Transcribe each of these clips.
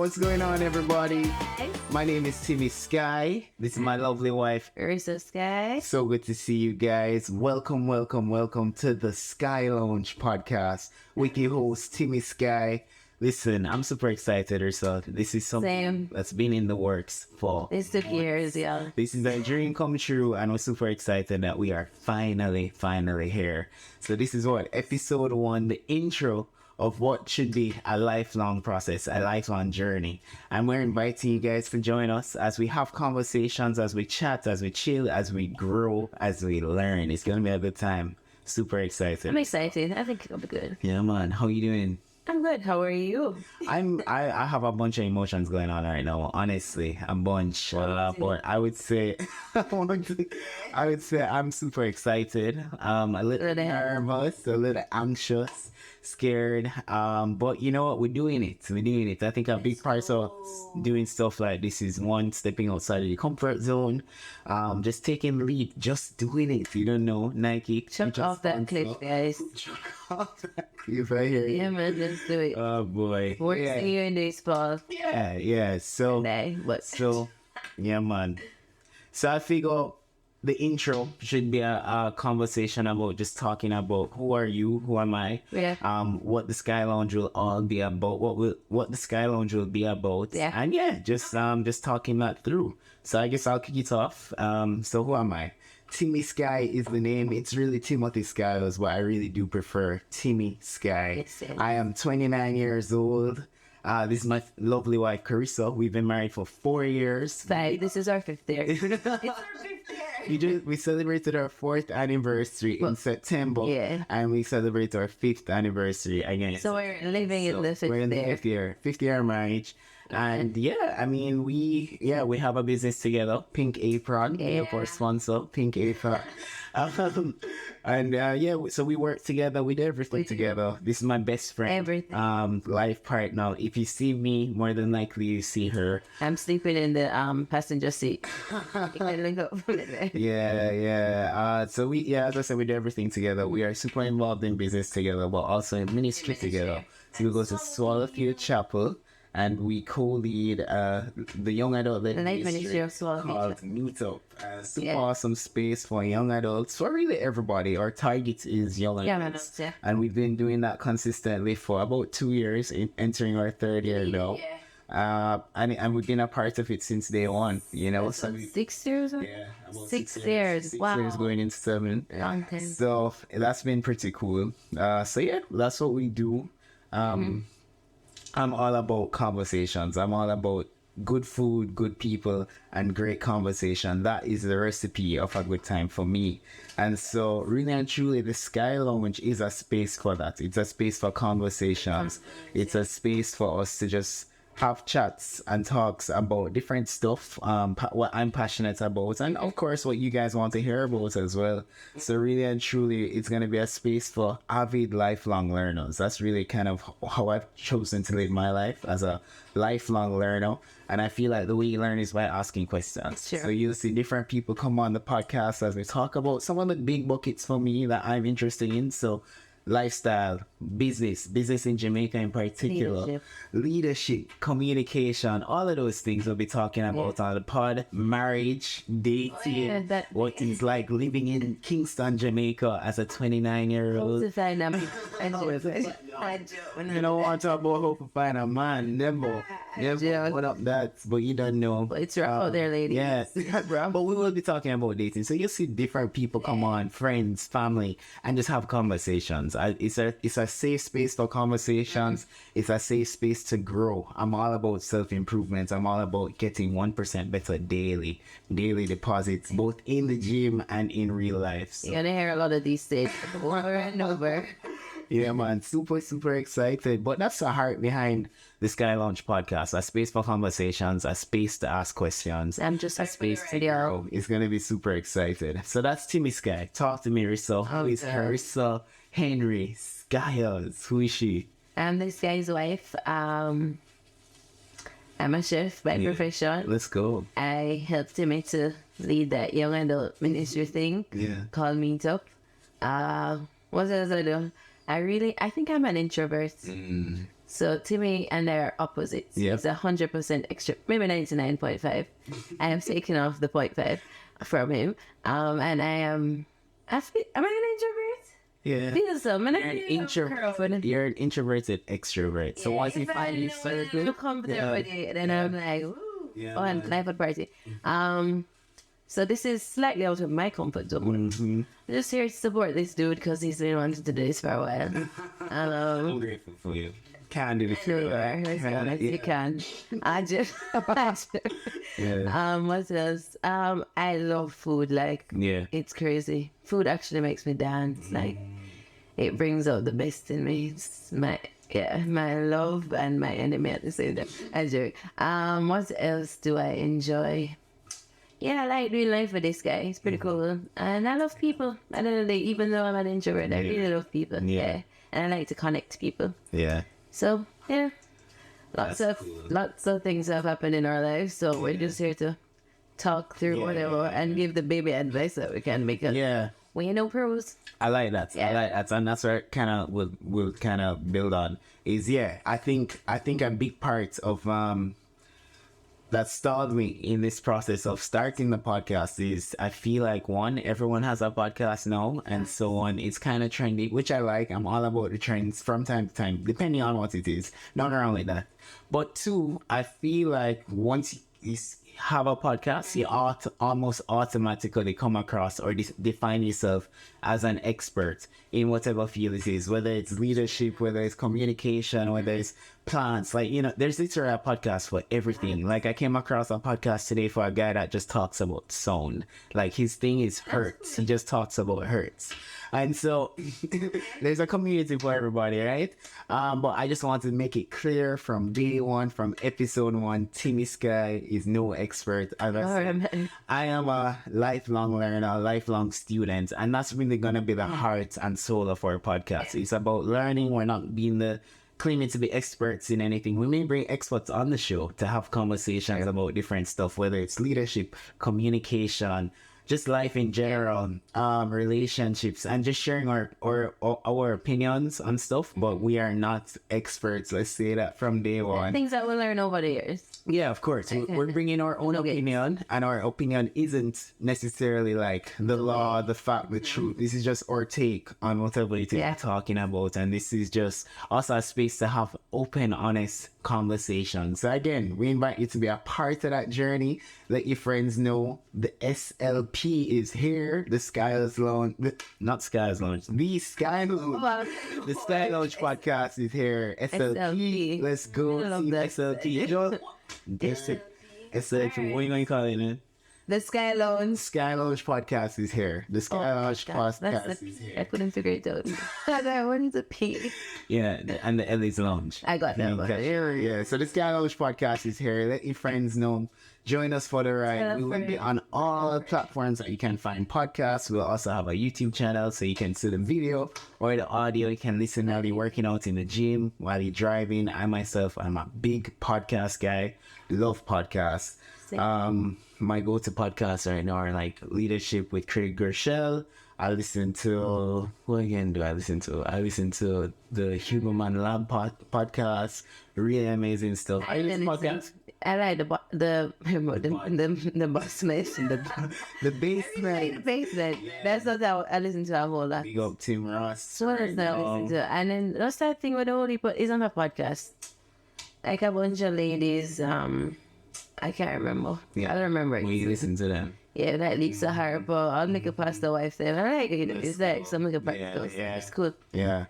what's going on, everybody? My name is Timmy Sky. This is my lovely wife, Sky. So good to see you guys. Welcome to the Sky Lounge podcast with your host, Timmy Sky. Listen, I'm super excited, Ursa. This is something that's been in the works for. This took years, yeah. This is a dream come true, and we're super excited that we are finally here. So this is what episode 1, the intro of what should be a lifelong process, a lifelong journey. And we're inviting you guys to join us as we have conversations, as we chat, as we chill, as we grow, as we learn. It's gonna be a good time. Super excited. I'm excited. I think it'll be good. Yeah, man. How you doing? I'm good. How are you? I have a bunch of emotions going on right now. Honestly, a bunch. But I would say I'm super excited. A little nervous, a little anxious, scared. But you know what? We're doing it. I think a big part of doing stuff like this is one, stepping outside of the comfort zone. Just taking the leap, just doing it. You don't know, Nike. Chuck off that cliff, guys. Chuck off that cliff right here. Yeah, man, let's do it. Oh boy. We're seeing you in this spot. Yeah. So, yeah, man. So I figure the intro should be a conversation about just talking about who are you, who am I, what the Sky Lounge will all be about, what the Sky Lounge will be about, and just talking that through. So I guess I'll kick it off. So who am I? Timmy Sky is the name. It's really Timothy Sky is what I really do prefer. Timmy Sky. I am 29 years old. This is my lovely wife, Carissa. We've been married for 4 years. This is our 5th year. It's our 5th year. We celebrated our 4th anniversary in September, and we celebrate our 5th anniversary again. So we're living in the 5th year. We're in the 5th year of marriage. And I mean, we have a business together, Pink Apron, our sponsor, Pink Apron. So we work together, we do everything together. This is my best friend, life partner. If you see me, more than likely you see her. I'm sleeping in the passenger seat. So as I said, we do everything together. We are super involved in business together, but also in ministry together. So we go to Swallowfield Chapel. And we co-lead the young adult ministry called Meet Up. Super awesome space for young adults, for really everybody. Our target is young adults. And we've been doing that consistently for about 2 years, entering our 3rd year now. And we've been a part of it since day one, you know. So 6 years? Yeah, about 6 years. 6 years going into 7. Long time. So that's been pretty cool. That's what we do. I'm all about conversations. I'm all about good food, good people, and great conversation. That is the recipe of a good time for me. And so, really and truly, the Sky Lounge is a space for that. It's a space for conversations. It's a space for us to just have chats and talks about different stuff, what I'm passionate about, and of course what you guys want to hear about as well. So really and truly, it's going to be a space for avid lifelong learners. That's really kind of how I've chosen to live my life, as a lifelong learner. And I feel like the way you learn is by asking questions. Sure. So you'll see different people come on the podcast as we talk about some of the big buckets for me that I'm interested in. So lifestyle, business in Jamaica in particular, leadership, communication, all of those things we'll be talking about on the pod. Marriage, dating, what it's like living in Kingston, Jamaica as a 29-year-old. You don't want to talk about how to find a man, never put up that, but you don't know. But it's rough out there, ladies. Yeah, but we will be talking about dating. So you'll see different people come on, friends, family, and just have conversations. It's a safe space for conversations. It's a safe space to grow. I'm all about self-improvement. I'm all about getting 1% better daily deposits, both in the gym and in real life. So. You're gonna hear a lot of these things over and over. Yeah, man, super excited. But that's the heart behind the Sky Lounge podcast. A space for conversations, a space to ask questions. I'm just a space to grow. It's going to be super excited. So that's Timmy Sky. Talk to me, Rissa. Who is Carissa Henry Skyles? Who is she? I'm this guy's wife. I'm a chef by profession. Let's go. I helped him to lead that young adult ministry thing called Meet Up. What else I do? I think I'm an introvert. So Timmy and they are opposites. Yep. He's 100% extra, maybe 99.5. I am taking off the 0.5 from him. And am I an introvert? Yeah. Feel so. You're an introvert. You're an introverted extrovert. So once you find your circle, comfortable with it, then I'm like, woo, Yeah, on man. life at party. So this is slightly out of my comfort zone. I'm just here to support this dude because he's been wanting to do this for a while. I'm grateful for you. Can't do this. You are. Let's be honest, you can. I just, Yeah. what else? I love food. Like, Yeah. it's crazy. Food actually makes me dance. Like, it brings out the best in me. It's my love and my enemy at the same time. I joke. What else do I enjoy? Yeah, I like doing life with this guy. It's pretty cool. And I love people. I don't know, even though I'm an introvert, I really love people. Yeah. Yeah. And I like to connect to people. Yeah. So, yeah. That's cool. Lots of things have happened in our lives. So we're just here to talk through whatever and give the baby advice that we can because Yeah. we ain't no pros. I like that. Yeah. I like that, and that's where kind of will kind of build on is I think a big part of that stalled me in this process of starting the podcast is I feel like one, everyone has a podcast now, and so on. It's kind of trendy, which I like. I'm all about the trends from time to time, depending on what it is. Not around like that. But two, I feel like once you have a podcast, you almost automatically come across or define yourself as an expert in whatever field it is, whether it's leadership, whether it's communication, whether it's plants. Like, there's literally a podcast for everything. Like, I came across a podcast today for a guy that just talks about sound. Like, his thing is hertz. He just talks about hertz. And so there's a community for everybody, right? But I just want to make it clear from day one, from episode 1, Timmy Sky is no expert. As I said, I am a lifelong learner, a lifelong student, and that's really going to be the heart and soul of our podcast. It's about learning. We're not being claiming to be experts in anything. We may bring experts on the show to have conversations about different stuff, whether it's leadership, communication, just life in general, relationships, and just sharing our opinions on stuff. But we are not experts. Let's say that from day one. Things that we'll learn over the years. Yeah, of course. We're bringing our own opinion, and our opinion isn't necessarily like the law, the fact, the truth. This is just our take on whatever it is we're talking about, and this is just us a space to have open, honest conversations. So again, we invite you to be a part of that journey. Let your friends know the SLP is here. The Sky's Lounge, not Sky's Lounge, the Sky Lounge. The Sky Lounge podcast is here. SLP. Let's go see SLP. SLP. What are you going to call it, man? The Sky Lounge. Sky Lounge podcast is here. The Sky Lounge podcast is here. I couldn't figure it out. What is a P? Yeah, and the Ellie's Lounge. I got that one. Yeah, so the Sky Lounge podcast is here. Let your friends know. Join us for the ride. We will be on all platforms that you can find podcasts. We'll also have a YouTube channel so you can see the video or the audio. You can listen while you're working out in the gym, while you're driving. I'm a big podcast guy. Love podcasts. My go-to podcasts right now are like Leadership with Craig Gershell. I listen to, what again do I listen to? I listen to the Human Man Lab podcast. Really amazing stuff. I listen to podcasts. I like the Bossmith, The basement. the basement. That's what I listen to a whole lot. Big up Tim Ross. So what else do I listen to? And then that's that thing with the whole people is on a podcast. Like a bunch of ladies, I can't remember. Yeah. I don't remember. When you listen to them. Yeah, like Lisa Harper. I'll make a pasta wife there. I like it. It's like some make a pasta. Yeah. It's cool. Yeah.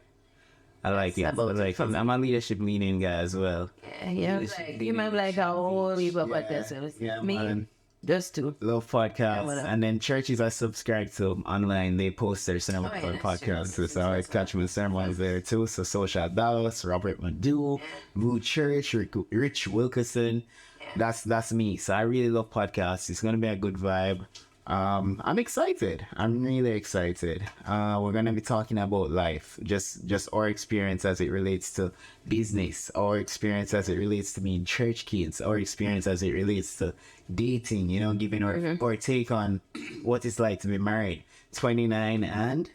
I like it. I'm a leadership leaning guy as well. Yeah, you might be like a whole heap of podcasts. Yeah, Me, man. just two. Love podcasts. whatever. And then churches I subscribe to online, they post their sermon podcasts. So I catch my sermons there too. So Social Dallas, Robert Madu, Blue Church, Rich Wilkerson. That's me. So I really love podcasts. It's gonna be a good vibe. I'm excited. I'm really excited. We're gonna be talking about life, just our experience as it relates to business, our experience as it relates to being church kids, our experience as it relates to dating. Giving our take on what it's like to be married, 29 and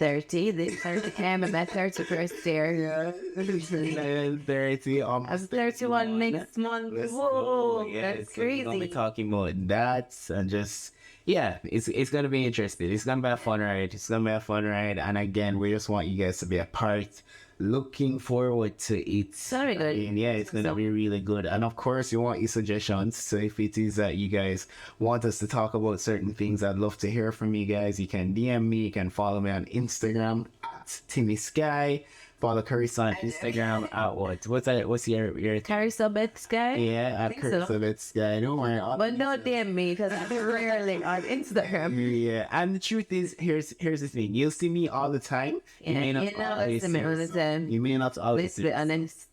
30. This 30 I'm at my 31st year. 30. I'm 31 next month. Whoa, that's We're gonna be crazy. talking about that and just it's gonna be interesting. It's gonna be a fun ride. It's gonna be a fun ride. And again, we just want you guys to be a part. Looking forward to it. Very good. It's gonna be really good. And of course, you want your suggestions. So if it is that you guys want us to talk about certain things, I'd love to hear from you guys. You can DM me. You can follow me on Instagram at Timmy Sky. Follow Carissa on Instagram at what? What's your Carissa Beth Sky? yeah, at think so. Carissa Beth Sky. Don't worry. But don't DM me because I'm rarely on Instagram. Yeah, and the truth is, here's the thing. You'll see me all the time. Yeah, you know, it's me all the time. You may not always, Let's be honest.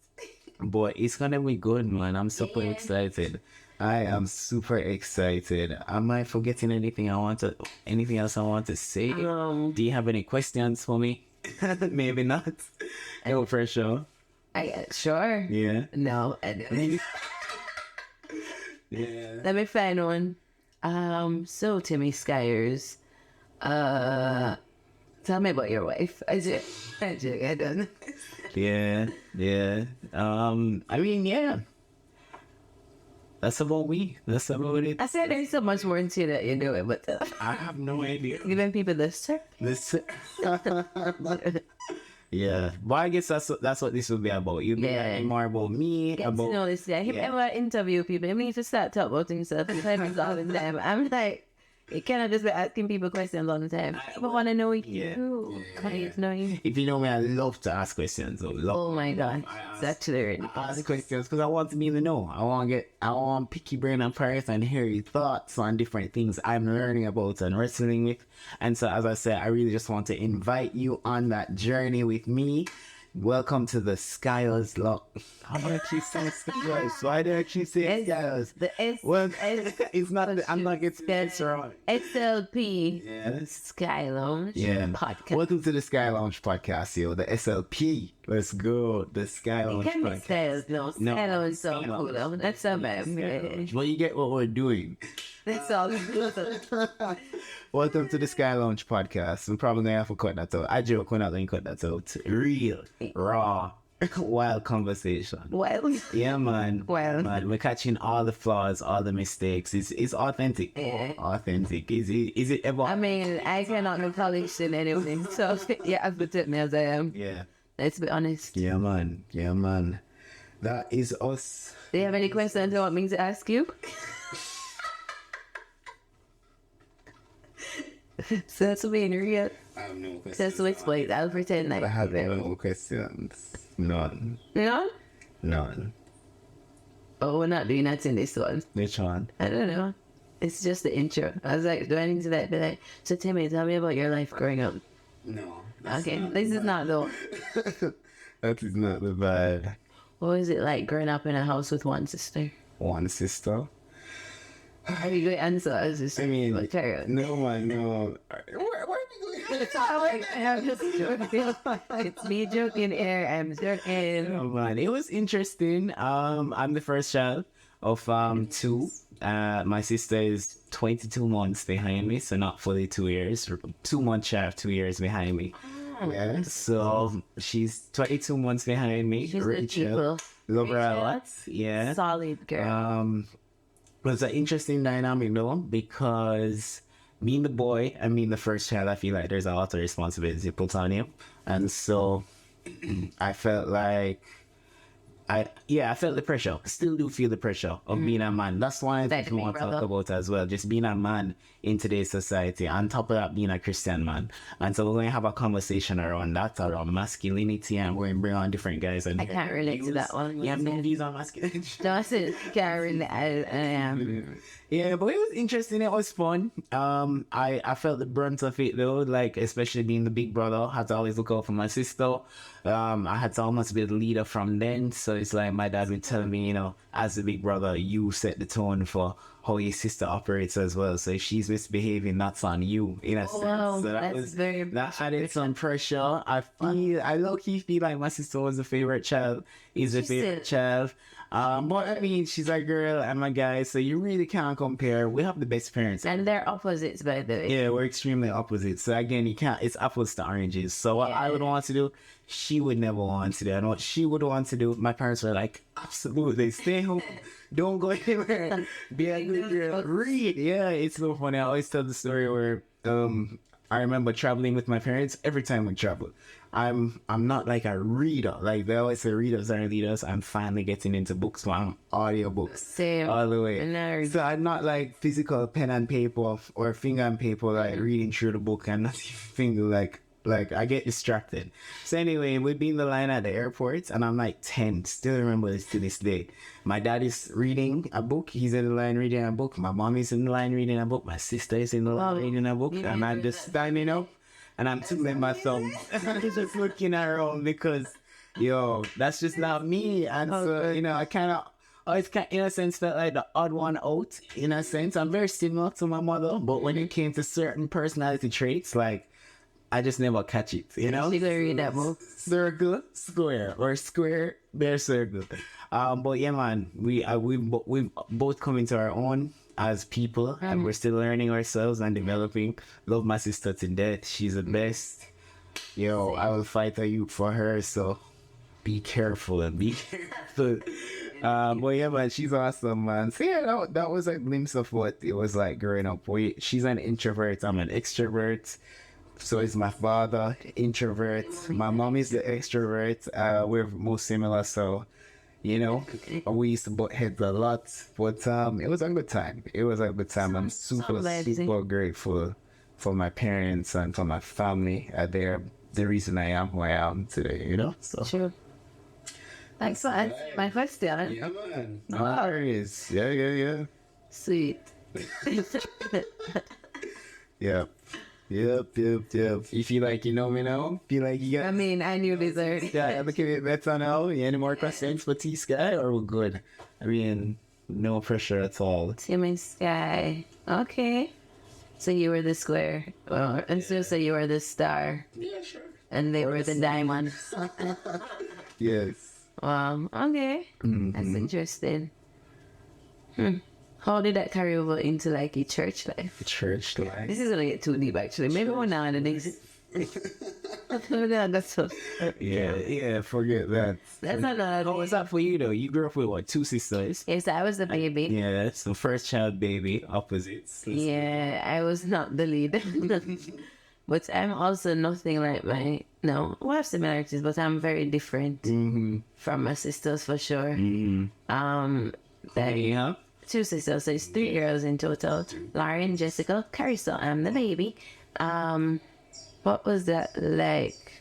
but it's gonna be good, man. I'm super excited. I am super excited. Am I forgetting anything else I want to say? Do you have any questions for me? Maybe not. No pressure. Sure. Yeah. No, I don't. Yeah. Let me find one. So Timmy Skyers, tell me about your wife. I don't. Yeah. I mean, yeah. That's about me. That's about it. I said there's so much more into that you know it, but I have no idea. giving people the sir. This. Yeah, but I guess that's what this will be about. You'll be learning more about me, Get about to know this guy. If ever interview people, he needs to start talking about himself and tell himself all the time. I'm like, you cannot just be asking people questions all the time. People want to know you. I need to know you. If you know me, I love to ask questions. Oh my god, it's actually really I ask questions because I want to be in the know. I want picky brain and parts and hear your thoughts on different things I'm learning about and wrestling with. And so, as I said, I really just want to invite you on that journey with me. Welcome to the Skyles Lock. How do I actually say Skyles? Why do I actually say Skyles? The S. Well, it's not. I'm not getting this wrong. SLP Yeah. Sky Lounge podcast. Welcome to the Sky Lounge podcast, yo. The SLP. Let's go. The Sky Lounge Can be podcast. Styles, no. No, Sky Lounge is so Sky cool, Lounge. though. That's so bad. Well, you get what we're doing. That's all. Welcome to the Sky Lounge podcast. I'm probably gonna have to cut that out. I joke, we're not gonna cut that out. Real, raw, wild conversation. Well, Yeah, man. Well. Man, we're catching all the flaws, all the mistakes. It's authentic. Yeah. Authentic. Is it ever? I mean, I cannot be polished in anything, so yeah, as put me as I am. Yeah. Let's be honest. Yeah, man. Yeah, man. That is us. Do you have any questions you want me to ask you? So that's being real. I have no questions. Just to explain, I'll pretend like I have no questions. None. No? None. Oh, we're not doing that in this one. Which one? I don't know. It's just the intro. I was like, do I need to be like, so Timmy, tell me about your life growing up. No. Okay, this is not though. That is not the vibe. What was it like growing up in a house with one sister? One sister. Are you going to answer? I was just I mean, like, carry on. no, man, no. Where are we going? I'm just joking. It's me joking here. I'm joking. Oh, man, it was interesting. I'm the first child of two. My sister is 22 months behind me, so not fully 2 years. 2 months shy of 2 years behind me. Yeah, so she's 22 months behind me. She's good Rachel. people. Love her a Rachel. lot. Yeah. Solid girl. It was an interesting dynamic though, because being the boy and being the first child, I feel like there's a lot of responsibility put on you. And so I felt like I felt the pressure. Still do feel the pressure of being a man. That's why I want to talk about as well. Just being a man in today's society. On top of that, being a Christian man. And so we're going to have a conversation around that, around masculinity, and we're going to bring on different guys. And I can't relate to that one. You have no views on masculinity? No, I said, can't relate. I am. Yeah, but it was interesting. It was fun. I felt the brunt of it though, like especially being the big brother. I had to always look out for my sister. I had to almost be the leader from then. So it's like my dad would tell me, as the big brother, you set the tone for how your sister operates as well. So if she's misbehaving, that's on you in a sense. Wow, So that's very that added some pressure. I low-key feel like my sister was the favorite child. Is the favorite child. But I mean, she's a girl, I'm a guy, so you really can't compare. We have the best parents. And they're opposites, by the way. Yeah, we're extremely opposite. So again, you can't. It's apples to oranges. So what I would want to do, she would never want to do. And what she would want to do, my parents were like, absolutely, stay home, don't go anywhere, be a good girl, read. Yeah, it's so funny. I always tell the story where I remember traveling with my parents. Every time we travel, I'm not like a reader. Like they always say, readers are leaders. I'm finally getting into books. So I'm audiobooks Same. all the way. Nerd. So I'm not like physical pen and paper or finger and paper, like reading through the book and not finger like I get distracted. So anyway, we'd be in the line at the airport and I'm like 10. Still remember this to this day. My dad is reading a book. He's in the line reading a book. My mom is in the line reading a book. My sister is in the line reading a book. And I'm just standing up and I'm twiddling my thumbs. I'm just looking around because, yo, that's just not me. And so, you know, I kind of always, in a sense, felt like the odd one out. In a sense, I'm very similar to my mother. But when it came to certain personality traits, like, I just never catch it, you know? You gonna read that book? Circle, square, or square, bear, circle. But yeah, man, we've both come into our own as people, and we're still learning ourselves and developing. Love my sister to death. She's the best. Yo, I will fight a youth for her, so be careful and be careful. But yeah, man, she's awesome, man. So yeah, that was a glimpse of what it was like growing up. She's an introvert, I'm an extrovert. So is my father, introvert. My mom is the extrovert. We're most similar, so, you know, we used to butt heads a lot. But it was a good time. It was a good time. I'm super grateful for my parents and for my family. They're the reason I am who I am today, you know? So. True. Thanks for answering my question. Yeah, man. No worries. Yeah. Sweet. Yeah. Yep. You feel like you know me now? Feel like you got... I mean, I knew this already. Yeah, look at it better now. Any more questions for T Sky or we're good? I mean, no pressure at all. Timmy Sky. Okay. So you were the square. Well, and so you were the star. Yeah, sure. And they were the diamond. Yes. Wow. Okay. That's interesting. How did that carry over into like a church life? Church life. This is gonna get too deep actually. Maybe one now and then. That's so. Yeah, forget that. That's another. How was that for you though? You grew up with what, 2 sisters? Yes, I was the baby. Yeah, that's the first child baby, opposites. Yeah, I was not the lead. But I'm also nothing like we have similarities, but I'm very different from my sisters for sure. Yeah. 2 sisters, so it's 3 girls in total. Lauren, Jessica, Carissa, I'm the baby. What was that like?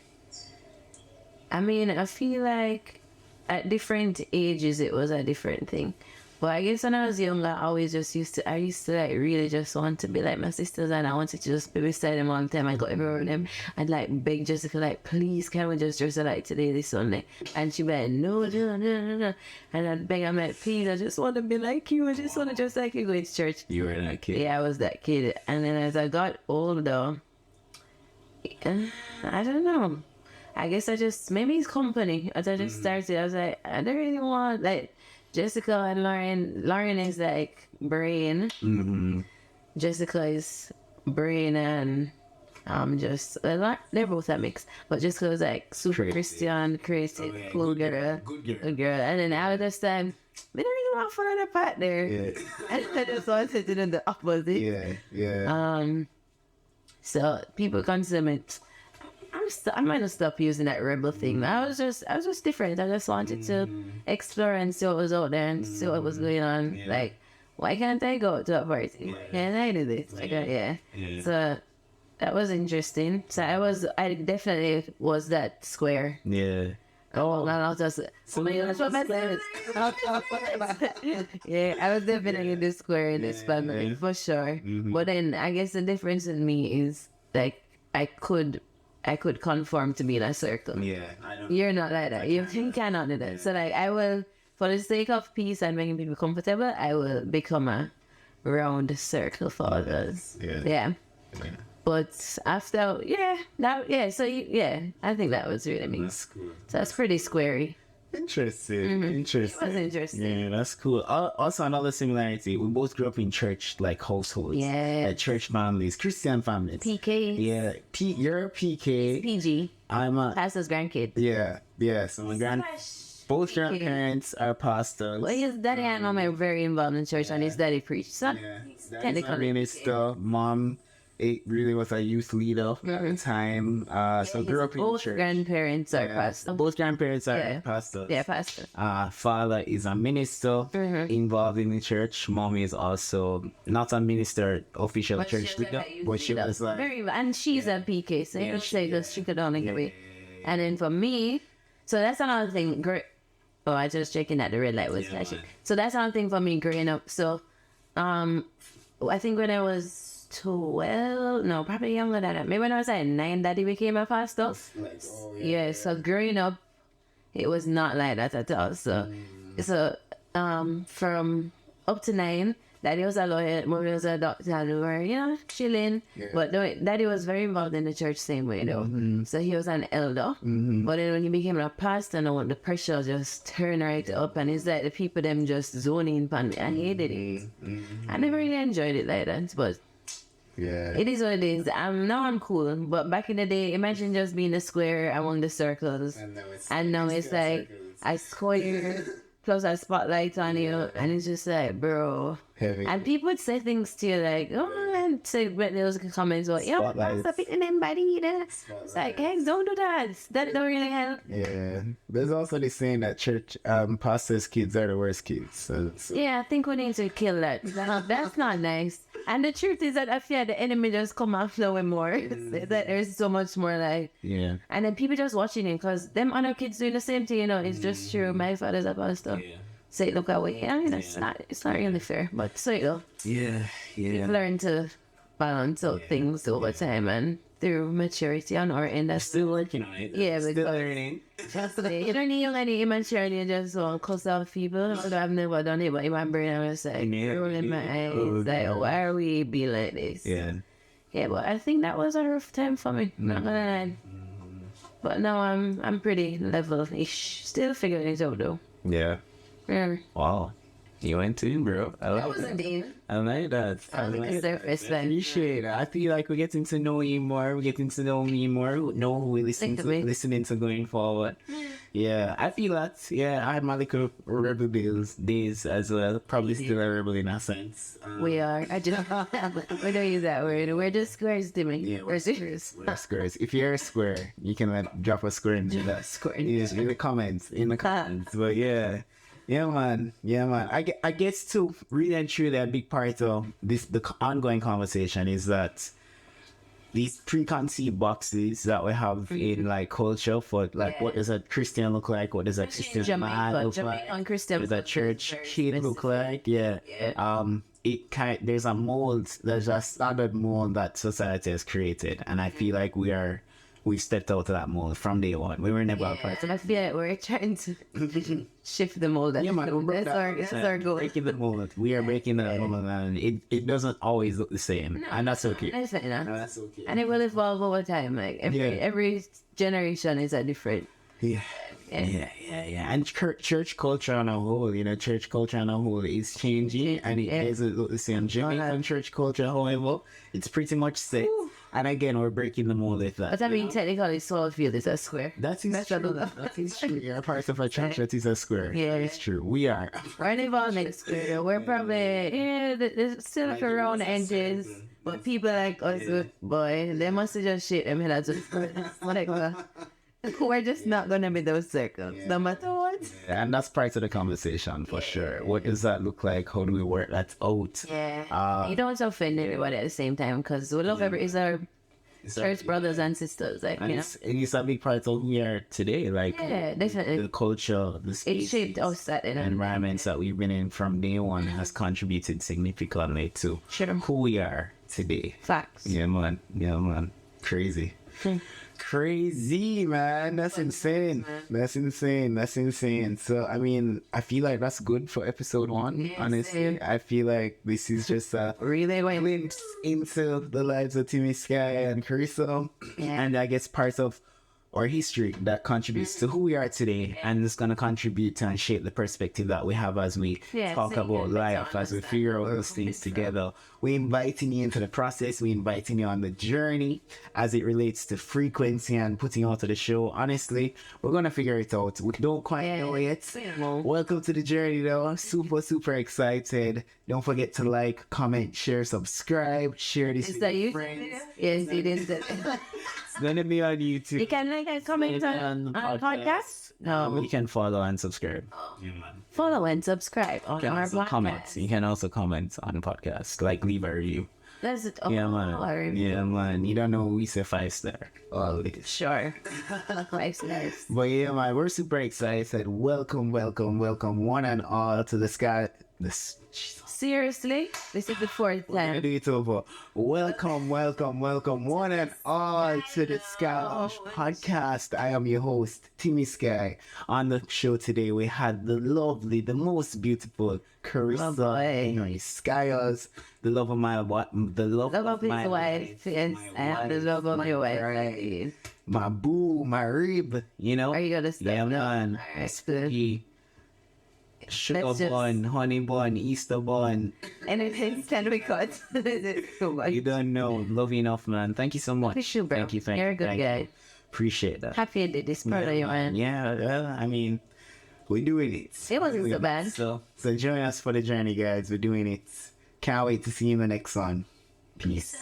I mean, I feel like at different ages it was a different thing. But I guess when I was younger, I used to like really just want to be like my sisters, and I wanted to just be beside them all the time. I got everywhere with them. I'd like beg Jessica, like, please, can we just dress alike today, this Sunday? And she'd be like, no. And I'd beg, I'm like, please, I just want to be like you. I just want to dress like you, go to church. You were that kid. Yeah, I was that kid. And then as I got older, I don't know. I guess maybe it's company. As I just started, I was like, I don't really want, like, Jessica and Lauren. Lauren is like brain. Jessica is brain and they're both that mix. But Jessica was like super Christian, creative, cool girl. Good girl. And then out of this time, we don't really want to follow the partner. Yeah. And I just wanted to do the opposite. Yeah. So people consider me. I might have stopped using that rebel thing. I was just different. I just wanted to explore and see what was out there and see what was going on. Yeah. Like, why can't I go to a party? Why can't I do this? Yeah. So that was interesting. So I definitely was that square. Yeah. Oh, no, that's what my name is. Yeah, I was definitely the square in this family for sure. But then I guess the difference in me is like I could conform to be in a circle. Yeah, I know. You're not like that. You cannot do that. So like I will, for the sake of peace and making people comfortable, I will become a round circle for others. Yeah. But after, I think that was really me. That's cool. So that's pretty squarey. Interesting. It was Interesting. interesting. Yeah, that's cool. Also, another similarity: we both grew up in church like households. Yeah. Church families, Christian families. PK. Yeah, you're a PK. PG. I'm a Pastor's grandkid. yeah. So both grandparents are pastors. Well, his daddy and mom are very involved in church, and his daddy preached. So, Daddy's a technically, minister. Mom, it really was a youth leader at the time. So grew up in both church. grandparents are pastors. Both grandparents are Yeah. pastors. Yeah, pastor. Father is a minister involved in the church. Mom is also not a minister, official church leader, but she was like, very, and she's a PK, so you say just trick it on the way. And then for me, so that's another thing. Oh, I just checking that the red light was flashing. So that's another thing for me growing up. So, I think when I was 12, no, probably younger than that. Maybe when I was like 9, daddy became a pastor. Yeah, so growing up, it was not like that at all. So, from up to 9, daddy was a lawyer, mommy was a doctor, and we were, chilling. But no, daddy was very involved in the church same way, though. So he was an elder. But then when he became a pastor, no, the pressure just turned right up, and it's like the people them just zoning upon me. I hated it. I never really enjoyed it like that, but yeah. it is what it is. Now I'm cool, but back in the day, imagine just being a square among the circles, and now it's like I square plus a spotlight on you, and it's just like, bro. Heavy. And people would say things to you like, oh, and say when those comments, well, stop hitting anybody either. It's like, hey, don't do that. That don't really help. Yeah. There's also the saying that church pastors' kids are the worst kids. So. Yeah, I think we need to kill that. That's not nice. And the truth is that I feel the enemy just come out flowing more. That there's so much more like. Yeah. And then people just watching it because them other kids doing the same thing, it's just true. My father's a pastor. Yeah. Say, look away. It's not really fair. But so Yeah. learn to balance out things over time and through maturity on our end. That's Still working on it. Yeah, Still learning. you don't need any immaturity just want to cuss off people. Although I've never done it, but in my brain I was like, rolling my eyes, like, why are we be like this? Yeah. Yeah, but I think that was a rough time for me. Not gonna lie. But now I'm pretty level-ish. Still figuring it out though. Yeah. Yeah. Wow. You went too, bro. I That love was that. indeed. I like that. I think it's their first time. Appreciate it. I feel like we're getting to know you more. We're getting to know me more. Know who we listening to going forward. Yeah, I feel that. Yeah, I had my little rebel days as well. Probably still a rebel in a sense. We are. I just we don't use that word. We're just squares, Timmy. Yeah, we're squares. We're squares. If you're a square, you can drop a square in the Square. in the comments. But yeah. Yeah, man. I guess too, really and truly, a big part of the ongoing conversation is that these preconceived boxes that we have in like culture for like what does a Christian look like? What does a Christian man look like? Christian. What does a church kid look like? Yeah. There's a mold. There's a standard mold that society has created, and I feel like we stepped out of that mold from day one. We were never a part of I feel like we're trying to shift the mold. Yeah, man, That's our goal. breaking the mold. We are breaking the mold, and it doesn't always look the same, and that's okay. That's fair enough. That's okay. And it will evolve over time. Like every generation is a different. Yeah. And church culture on a whole, church culture on a whole is changing, and it doesn't look the same. Jamaican church culture, however, it's pretty much set. And again, we're breaking the mold with that. But I mean, technically, Soulfield is a square. That is true. That is true. You're a part of a church that is a square. Yeah, it's true. We are. We're an evolving square. We're probably there's still like around edges, but people like us, boy, they must have just shit them head out. We're just not gonna be those circles, no matter what. Yeah, and that's part of the conversation for sure. What does that look like? How do we work that out? Yeah. You don't offend everybody at the same time because we love is our church brothers and sisters, like and it's a big part of who we are today. Like definitely the culture, the space, it shaped us that environments that we've been in from day one has contributed significantly to who we are today. Facts. Yeah, man. Crazy. Crazy, man. That's insane. That's insane. So, I mean, I feel like that's good for episode 1, honestly. Same. I feel like this is just a really glimpse into the lives of Timmy Sky and Carissa. Yeah. And I guess part of or history that contributes to who we are today, and it's going to contribute to and shape the perspective that we have as we talk about life, as we figure out those things together. We're inviting you into the process. We're inviting you on the journey as it relates to frequency and putting out to the show. Honestly, we're going to figure it out. We don't quite know yet. Welcome to the journey, though. I'm super, super excited. Don't forget to like, comment, share, subscribe, share this with your friends. Yes, it is. It's going to be on YouTube. You can like and comment on podcast. No, You can follow and subscribe. follow and subscribe on You can our also podcast. comment. You can also comment on podcast, like leave a review. That's it. Oh, Yeah, man. our review. Yeah, man. You don't know we say 5-star. Always. Sure. Nice. But yeah, man, we're super excited. Welcome, one and all to the Sky. Seriously, this is the fourth We're gonna time. do it over. Welcome, one and all to the Sky Lounge podcast. I am your host, Timmy Sky. On the show today, we had the lovely, the most beautiful Carissa Skyers, the love of my wife, Love of his wife. Yes, I have the love of your wife. Right. My boo, my rib, you know. Are you gonna start? Yeah, man. Alright, good. He- Sugar Let's just- bun, honey bun, Easter bun. Anything can we cut? So much. You don't know. Love you enough, man. Thank you so much. Thank you, bro. Thank you. You're a good thank guy. you. Appreciate that. Happy I did this part of you, man. Yeah, well, I mean, we're doing it. It wasn't so bad. So join us for the journey, guys. We're doing it. Can't wait to see you in the next one. Peace.